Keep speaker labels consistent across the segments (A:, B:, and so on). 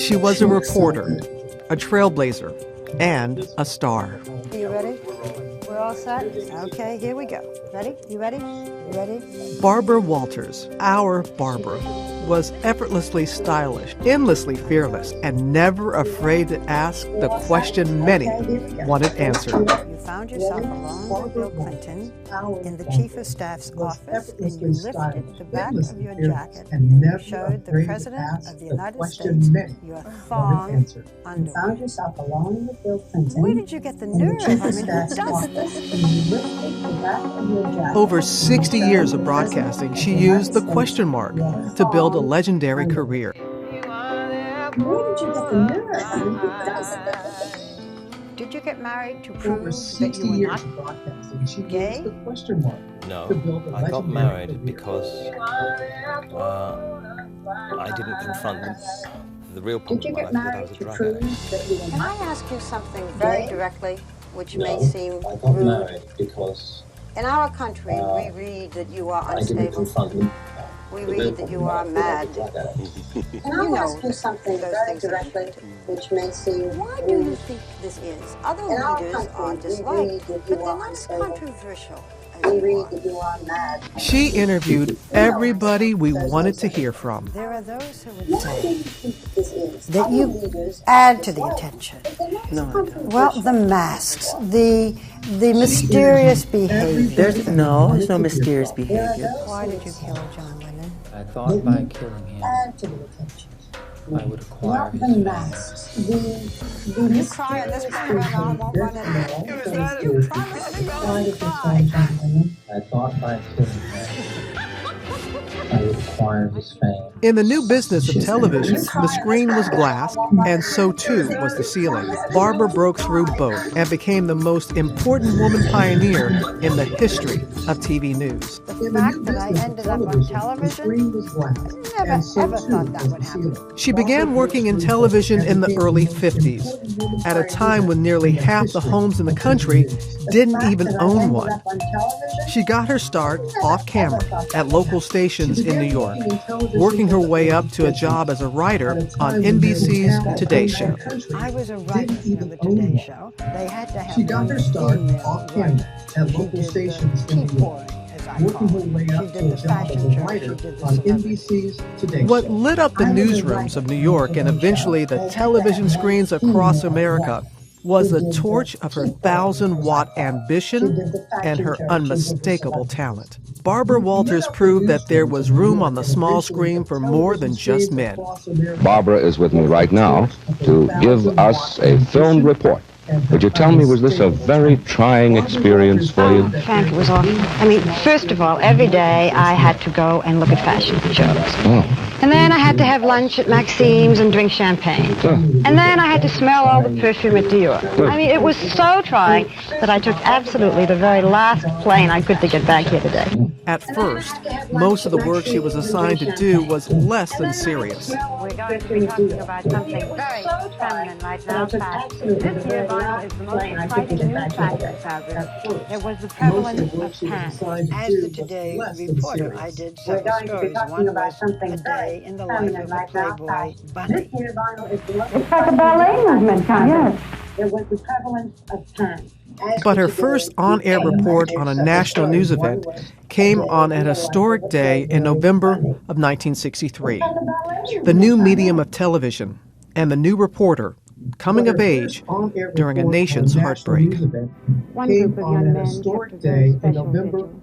A: She was a reporter, a trailblazer, and a star.
B: Are you ready? We're all set? Okay, here we go. Ready? You ready? You ready?
A: Barbara Walters, our Barbara, was effortlessly stylish, endlessly fearless, and never afraid to ask the question many wanted answered.
B: You found yourself alone with Bill Clinton in the Chief of Staff's office, and you lifted the back of your jacket and you showed the President of the United States your thong underwear.
C: Found yourself alone with Bill Clinton.
B: Where did you get the nerve? I mean, who does this?
A: Over 60 years of broadcasting, she used the question mark to build a legendary career.
C: Where did you get the nerve? I mean, who does this?
B: Did you get married to prove that you were not gay?
D: No, I got married because I didn't confront the real problem in my life, that I was a drug addict.
B: Can I ask you something very directly, which may seem
E: I got
B: rude?
E: married because
B: In our country, we read that you are
E: I didn't
B: unstable.
E: confront them.
B: We read that you are mad.
C: Can I ask you something very directly, which may seem
B: Why do you think this is? Other
C: In our
B: leaders
C: country,
B: are
C: we
B: disliked,
C: read that
B: but
C: you
B: they're
C: are
B: not as
C: unstable.
B: controversial
C: we
B: as you
C: read
B: are.
C: that you are mad?
A: She interviewed everybody we wanted to hear from.
B: There are those who would
C: What do
B: say
C: you think this is?
B: that
C: Other
B: you
C: leaders
B: add to the
C: dislike.
B: attention.
F: No, I don't.
B: Well, the masks, the mysterious behavior.
F: There's no mysterious behavior.
B: Why did you kill John Lennon?
G: I thought by killing him,
C: Add to the attention.
G: I would acquire
C: Not
G: his
C: the
G: fame.
C: masks. The
B: You cry on this program, I won't run it.
C: It
B: was not you promised me you
C: Why
B: wouldn't
C: did you
B: cry.
C: kill John Lennon?
G: I thought by killing him, I would acquire his fame.
A: In the new business of television, the screen was glass, and so too was the ceiling. Barbara broke through both and became the most important woman pioneer in the history of TV news.
B: The fact that I ended up on television, I never ever thought that would happen.
A: She began working in television in the early 50s, at a time when nearly half the homes in the country didn't even own one. She got her start off camera at local stations in New York, working her way up to a job as a writer on NBC's Today Show.
B: I was a writer for the Today Show. They had to have
H: She got her start off camera at local stations in New York, working her way up to a job as a writer on NBC's Today
A: What
H: Show.
A: lit up the newsrooms of New York and eventually the television screens across America was the torch of her 1,000-watt ambition and her unmistakable talent. Barbara Walters proved that there was room on the small screen for more than just men.
I: Barbara is with me right now to give us a filmed report. Would you tell me, was this a very trying experience for you?
J: Frank, it was awful. I mean, first of all, every day I had to go and look at fashion shows.
I: Oh.
J: And then I had to have lunch at Maxime's and drink champagne. And then I had to smell all the perfume at Dior. I mean, it was so trying that I took absolutely the very last plane I could to get back here today.
A: At first, most of the work she was assigned to do was less than serious.
J: We're going to be talking about something very feminine right now. This year, vinyl is the most exciting new fashion fabric. There was the prevalence of pants.
B: As the Today reporter, I did several stories. One was a day in the life of a Playboy bunny.
J: It's like a ballet movement, kind of. Yes.
C: There was the prevalence of pants.
A: But her first on-air report on a national news event came on an historic day in November of 1963. The new medium of television and the new reporter coming of age during a nation's heartbreak.
J: One group of young men kept a very special vigil.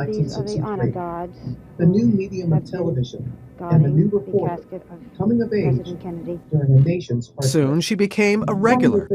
J: These are the honor guards.
H: The new medium of television and the new reporter coming of age
J: President Kennedy.
H: during a nation's heartbreak.
A: Soon she became a regular.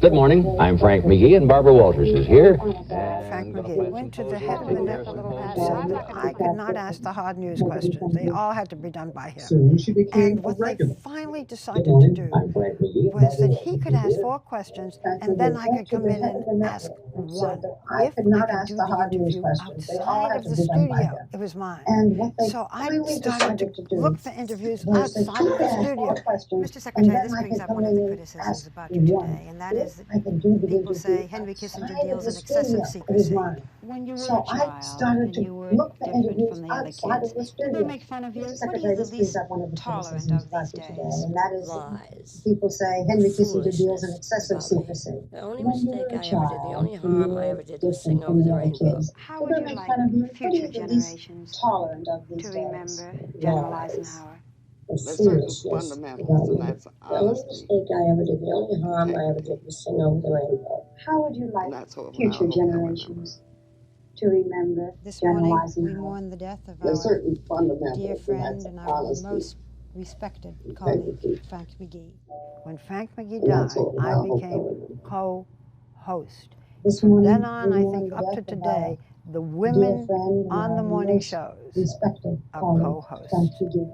K: Good morning. I'm Frank McGee, and Barbara Walters is here.
B: Frank McGee went to the head of the neck a little hat, so that I could not ask the hard news questions. They all had to be done by him.
H: Soon she became
B: And
H: a
B: what they
H: regular.
B: finally decided to do
K: I'm Frank McGee.
B: was that he could ask 4 questions, and then I could come in and ask 1. If I could do the interview outside of the studio, it was mine. So I started to look for interviews outside of the studio. Mr. Secretary, this brings up one of the criticisms about you today, and that is that people say Henry Kissinger deals in excessive secrecy. When you were a child and you were different from the other kids, did they make fun of you? What are you the least tolerant of these days?
C: And that is,
E: Lies.
C: people say Henry Kissinger deals in excessive secrecy.
E: The only mistake I ever did, the only harm I ever did was sing over the rainbow.
B: How would you like future generations
C: Tolerant of these
B: to
C: days.
B: remember General Eisenhower?
C: That's fundamentals, and that's
E: The only mistake I ever did, the only harm I ever did was sing over the rainbow.
C: How would you like future generations to remember
B: This
C: General
B: morning, we
C: Eisenhower?
B: mourn the death of
C: There's
B: our
C: certain fundamentals,
B: dear
C: and
B: friend
C: that's
B: and our
C: honesty.
B: most respected colleague, Frank McGee. When Frank McGee
C: And that's
B: died,
C: all
B: I
C: about
B: became
C: government.
B: co-host.
C: This
B: From
C: morning,
B: then on,
C: we
B: I
C: mourn
B: think
C: the
B: up to
C: death of
B: today, the
C: our
B: women
C: dear friend and
B: on the
C: our
B: morning
C: most
B: shows
C: respected
B: are
C: colleague,
B: co-hosts.
C: Frank McGee.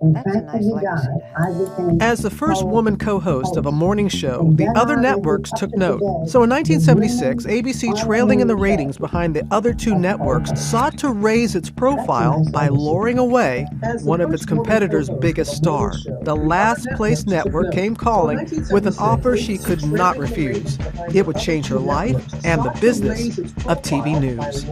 C: When
B: That's a
C: Frank
B: nice
C: McGee
B: legacy
C: died,
B: to have.
C: I became
A: As the first woman co-host of a morning show, the
C: then
A: other
C: on,
A: networks
C: up
A: took
C: to
A: note.
C: today,
A: So in
C: the
A: 1976,
C: women
A: ABC,
C: on the
A: trailing in the
C: morning
A: ratings
C: show
A: behind the other two networks, sought to raise its profile by luring away one of its competitors' biggest star. The last place network came calling with an offer she could not refuse. It would change her life and the business of TV news.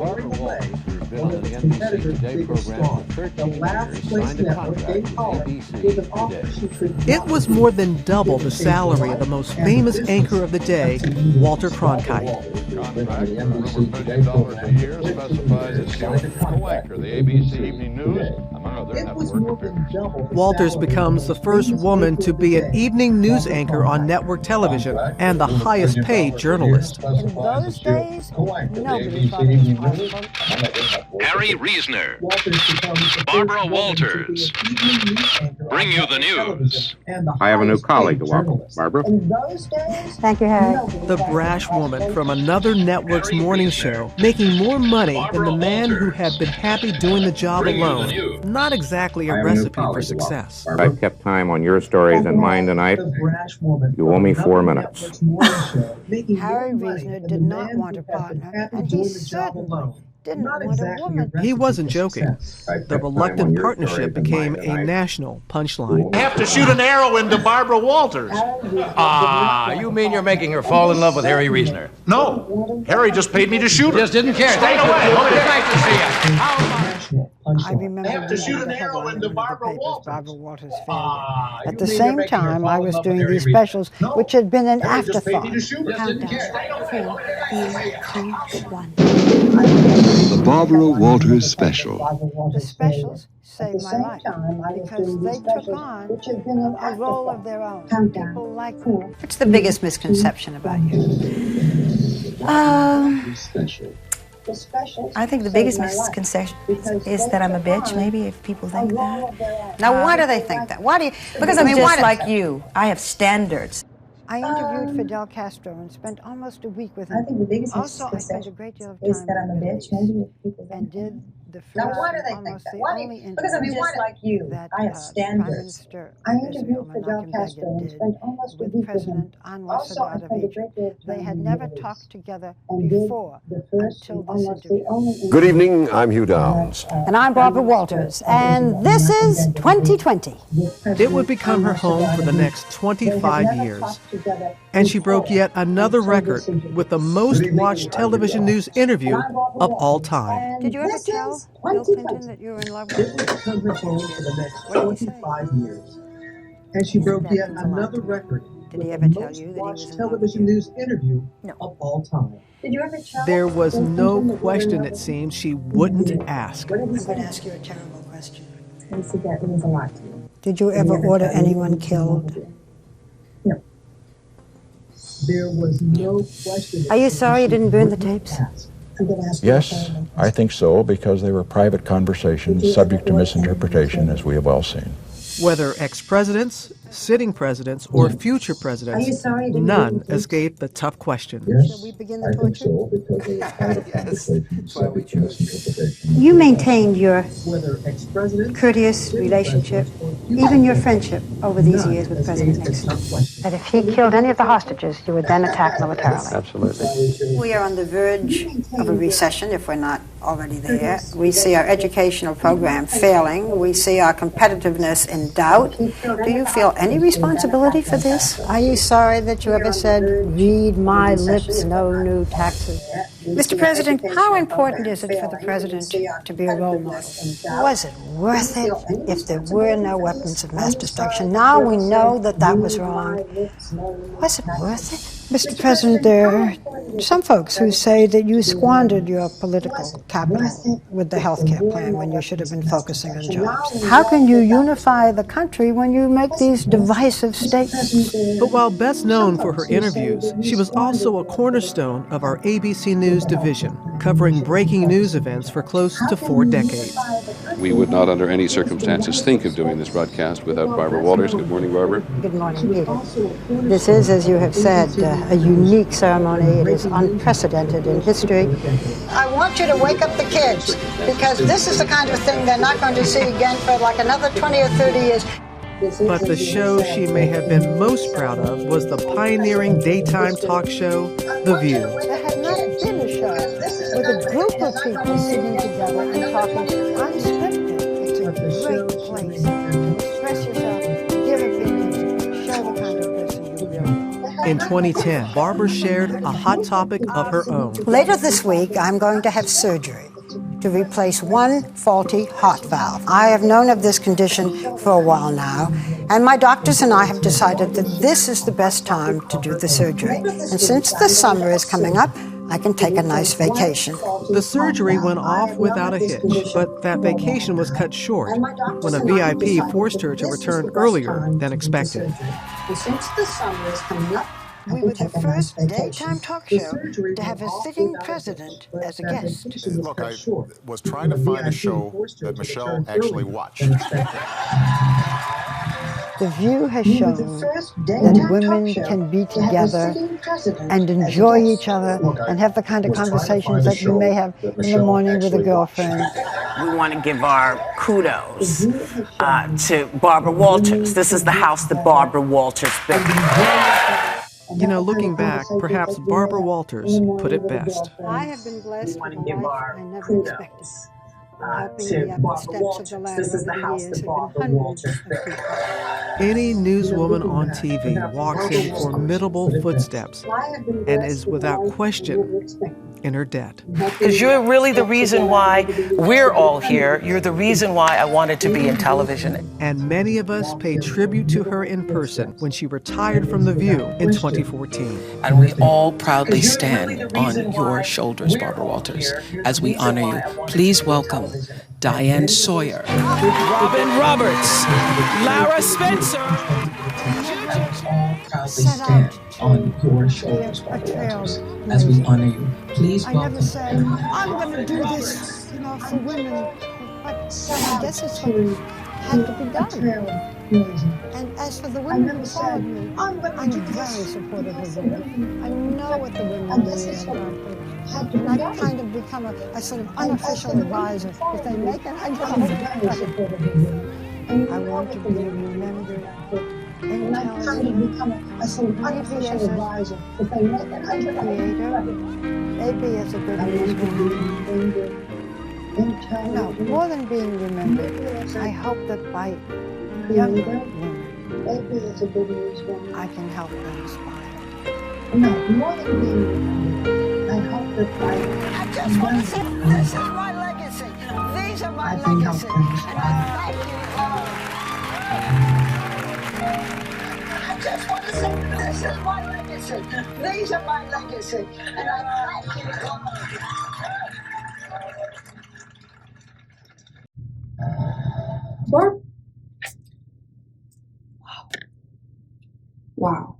K: Been on the NBC Today program for 13 years, signed a contract with ABC Today.
A: It was more than double the salary of the most famous anchor of the day, Walter Cronkite.
L: Contract for over $1 million a year specifies that he will co-anchor the ABC Evening News, among other network appearances.
A: Walters becomes the first woman to be an evening news anchor on network television and the highest paid journalist.
B: In those days, nobody thought it was possible.
M: Harry Reasoner, Barbara Walters, bring you the news.
I: I have a new colleague to welcome. Barbara?
B: Thank you, Harry.
A: The brash woman from another network's morning show, making more money than the man who had been happy doing the job alone. Not exactly a recipe for success.
I: I've kept time on your stories and mine tonight. You owe me 4 minutes.
B: Harry Reasoner did not want a partner, and he certainly didn't want a woman.
A: He wasn't joking. The reluctant partnership became a national punchline.
N: I have to shoot an arrow into Barbara Walters.
K: You mean you're making her fall in love with Harry Reasoner?
N: No, Harry just paid me to shoot her.
K: Just didn't care.
N: Stay away.
K: Okay, nice to see you.
B: I remember
N: I have to
B: reading
N: shoot an
B: the
N: arrow
B: headline
N: into
B: in the
N: Barbara
B: papers,
N: Walters.
B: Barbara Walters' failure. At
N: you
B: the
N: mean
B: same
N: you're making her
B: time,
N: fall
B: I
N: in
B: was
N: love
B: doing
N: with
B: these
N: Harry
B: specials, which had been an
N: Harry just paid me
B: afterthought.
N: to shoot her.
B: Countdown. 4, 3, 2, 1.
O: The Barbara Walters Special.
B: The specials saved my life because they took on a role of their own. People like them. What's the biggest misconception about you?
P: I think the biggest misconception is that I'm a bitch, maybe, if people think that.
B: Now, why do they think that? Why do you?
P: Because I'm just like you. I have standards.
B: I interviewed Fidel Castro and spent almost a week with him.
C: I think the biggest
B: Also, I spent a great deal of time
C: is that I'm a bitch, maybe, if people
B: and
C: think
B: did the first,
C: Now, why do they think
B: almost
C: that?
B: the
C: Why do
B: only
C: you,
B: interview
C: because I mean, just like you,
B: that
C: I have
B: Prime
C: standards.
B: Minister
C: I
B: of
C: interviewed
B: Israel,
C: Fidel
B: Menachem
C: Castro
B: Begin,
C: and
B: did
C: spent almost a
B: with
C: week with him.
B: President Anwar
C: Also, I
B: Sadat of
C: spent a
B: Egypt.
C: great deal of
B: They
C: time
B: had
C: in
B: never
C: the
B: talked together
C: and
B: before
C: did the first
B: until
C: and
B: this
C: almost
B: interview.
C: the only
O: Good evening, I'm Hugh Downs.
B: And I'm Barbara Walters, and this is 2020.
A: It would become her home for the next 25 years. And she broke yet another record with the most watched television news interview of all time.
B: Did you ever tell Bill Clinton that you were in love with him?
H: It would become her home for the next 25 years. And she broke yet another record
B: Did he
H: with
B: ever
H: the
B: tell
H: most
B: you that he
H: watched
B: was in love with
H: television news interview of all time.
C: Did you ever tell
A: There was
C: Bill
A: no
C: Clinton that you were in
A: question,
C: love
A: it
C: with
A: seemed, she wouldn't ask.
C: What did he
B: I'm
C: say?
B: going to ask you a terrible question.
C: He said that means a lot to you.
B: Did you ever order anyone killed?
H: No. There was no question.
B: Are you sorry you didn't burn the tapes?
C: I'm going to ask you a
L: Yes,
C: terrible question.
L: I think so, because they were private conversations subject to misinterpretation, as we have all seen.
A: Whether ex-presidents, sitting presidents or future presidents, none escaped the tough question.
B: Shall we begin the torture?
G: Yes, that's why we chose you.
B: You maintained your courteous relationship, even your friendship over these years with President Nixon. That if he killed any of the hostages, you would then attack militarily.
I: Absolutely.
B: We are on the verge of a recession, if we're not already there. We see our educational program failing. We see our competitiveness in doubt. Do you feel any responsibility for this? Are you sorry that you ever said, read my lips, no new taxes? Mr. President, how important is it for the president to be a role model? Was it worth it if there were no weapons of mass destruction? Now we know that that was wrong. Was it worth it? Mr. President, there are some folks who say that you squandered your political capital with the health care plan when you should have been focusing on jobs. How can you unify the country when you make these divisive statements?
A: But while best known for her interviews, she was also a cornerstone of our ABC News division, covering breaking news events for close to 4 decades.
Q: We would not under any circumstances think of doing this broadcast without Barbara Walters. Good morning, Barbara.
B: Good morning, Peter. This is, as you have said, a unique ceremony. It is unprecedented in history. I want you to wake up the kids, because this is the kind of thing they're not going to see again for like another 20 or 30 years.
A: But the show she may have been most proud of was the pioneering daytime talk show, The View.
B: There had not been a show with a group of people sitting together and talking unscripted. It's a great place to express yourself, give opinions, show the kind of person you really are.
A: In 2010, Barbara shared a hot topic of her own.
B: Later this week, I'm going to have surgery to replace one faulty heart valve. I have known of this condition for a while now, and my doctors and I have decided that this is the best time to do the surgery. And since the summer is coming up, I can take a nice vacation.
A: The surgery went off without a hitch, but that vacation was cut short when a VIP forced her to return earlier than expected.
B: And since the summer is coming up, we were the first daytime talk show to have a sitting president as a guest.
R: Look, I was trying to find a show that Michelle actually watched.
B: The View has shown that women can be together and enjoy each other and have the kind of conversations that you may have in the morning with a girlfriend.
S: We want to give our kudos to Barbara Walters. This is the house that Barbara Walters built.
A: You know, looking back, perhaps Barbara Walters put it best.
B: I have been blessed with a life I never expected. To Barbara Walters. This is the house that Barbara Walters built.
A: Any newswoman on TV walks in formidable footsteps and is without question in her debt.
S: Because you're really the reason why we're all here. You're the reason why I wanted to be in television.
A: And many of us paid tribute to her in person when she retired from The View in 2014.
T: And we all proudly stand on your shoulders, Barbara Walters, as we honor you. Please welcome Diane Sawyer,
U: Robin Roberts, Lara Spencer.
G: All proudly stand on your shoulders, Barbara Walters, as we honor you. Please welcome.
B: I never said, I'm going to do this, for women. But I guess it's what had to be done. And as for the women who followed me, I'm very supportive of the women. I know what the women need. And I kind of become a sort of unofficial advisor. If they make it, I want to be remembered. And I kind of become a sort of unofficial advisor. If they make it, I creator. Maybe as a good newswoman. No, more than being remembered, I hope that by younger women, I can help them aspire. No, more than being remembered, I hope that by I just want to say, this is my legacy. These are my legacy. And I thank you all. I just want to say, this is my legacy. These are my legacy. And I thank you all.
V: Barb? Wow.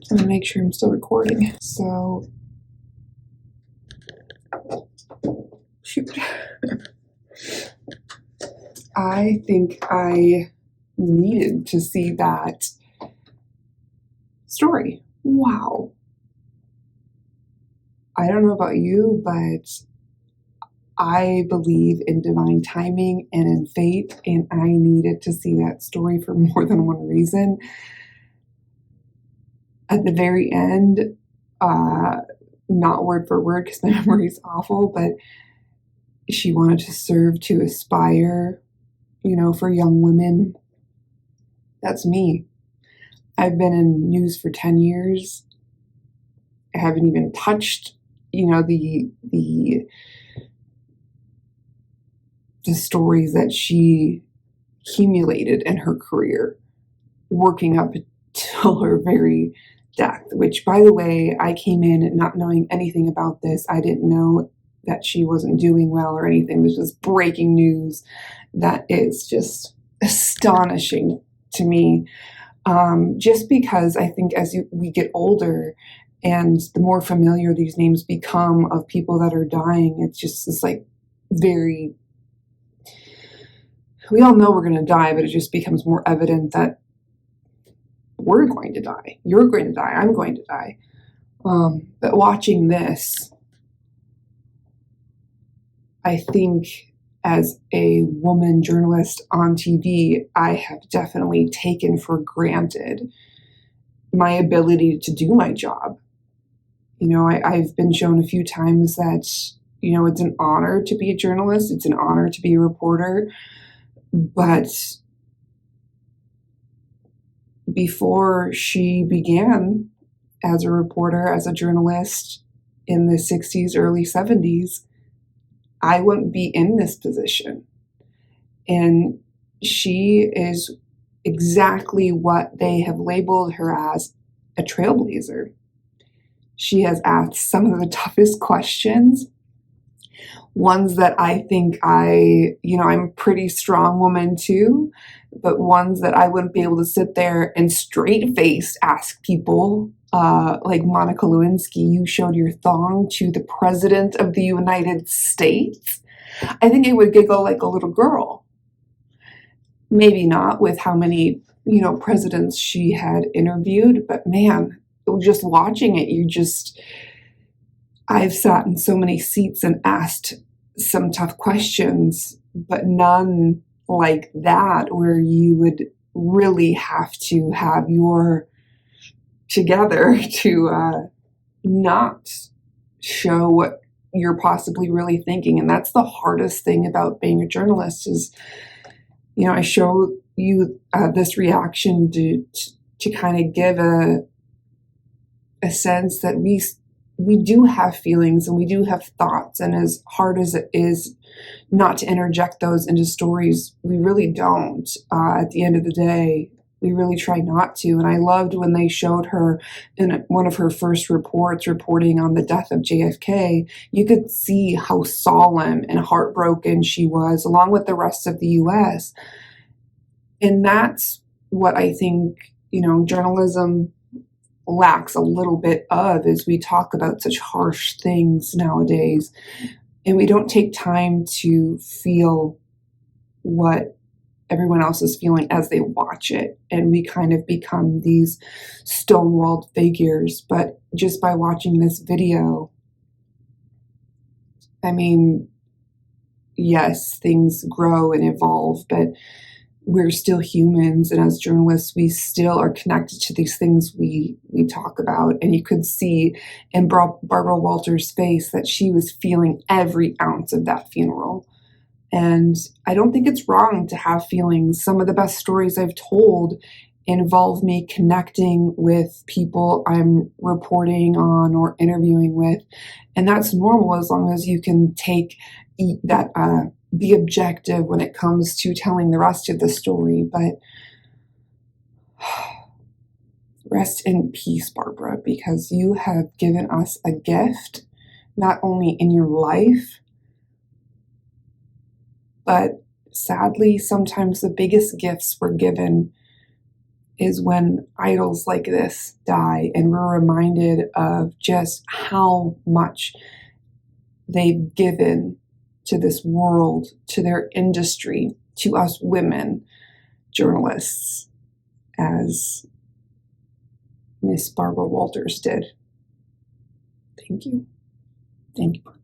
V: I'm gonna make sure I'm still recording. So, shoot. I think I needed to see that story. Wow. I don't know about you, but I believe in divine timing and in fate, and I needed to see that story for more than one reason. At the very end, not word for word because my memory is awful, but she wanted to serve to aspire, for young women. That's me. I've been in news for 10 years. I haven't even touched, the stories that she accumulated in her career, working up till her very death, which, by the way, I came in not knowing anything about this. I didn't know that she wasn't doing well or anything. This was breaking news that is just astonishing to me. Just because I think as we get older and the more familiar these names become of people that are dying, it's like very, we all know we're going to die, but it just becomes more evident that we're going to die. You're going to die. I'm going to die. But watching this, I think as a woman journalist on TV, I have definitely taken for granted my ability to do my job. I've been shown a few times that, it's an honor to be a journalist. It's an honor to be a reporter. But before she began as a reporter, as a journalist in the 60s, early 70s, I wouldn't be in this position. And she is exactly what they have labeled her as, a trailblazer. She has asked some of the toughest questions, ones that I think I'm a pretty strong woman too, but ones that I wouldn't be able to sit there and straight-faced ask people, like Monica Lewinsky, you showed your thong to the President of the United States. I think I would giggle like a little girl. Maybe not with how many, presidents she had interviewed, but man, just watching it, I've sat in so many seats and asked some tough questions, but none like that where you would really have to have your together to not show what you're possibly really thinking. And that's the hardest thing about being a journalist is, I show you this reaction to kind of give a sense that we do have feelings and we do have thoughts, and as hard as it is not to interject those into stories, we really don't. At the end of the day, we really try not to. And I loved when they showed her in one of her first reports reporting on the death of JFK, you could see how solemn and heartbroken she was, along with the rest of the U.S. And that's what I think, journalism lacks a little bit of, is we talk about such harsh things nowadays and we don't take time to feel what everyone else is feeling as they watch it, and we kind of become these stonewalled figures. But just by watching this video, yes, things grow and evolve, but we're still humans, and as journalists, we still are connected to these things we talk about. And you could see in Barbara Walters' face that she was feeling every ounce of that funeral. And I don't think it's wrong to have feelings. Some of the best stories I've told involve me connecting with people I'm reporting on or interviewing with. And that's normal as long as you can take that, be objective when it comes to telling the rest of the story. But rest in peace, Barbara, because you have given us a gift, not only in your life, but sadly, sometimes the biggest gifts we're given is when idols like this die, and we're reminded of just how much they've given to this world, to their industry, to us women, journalists as Miss Barbara Walters did. Thank you. Thank you.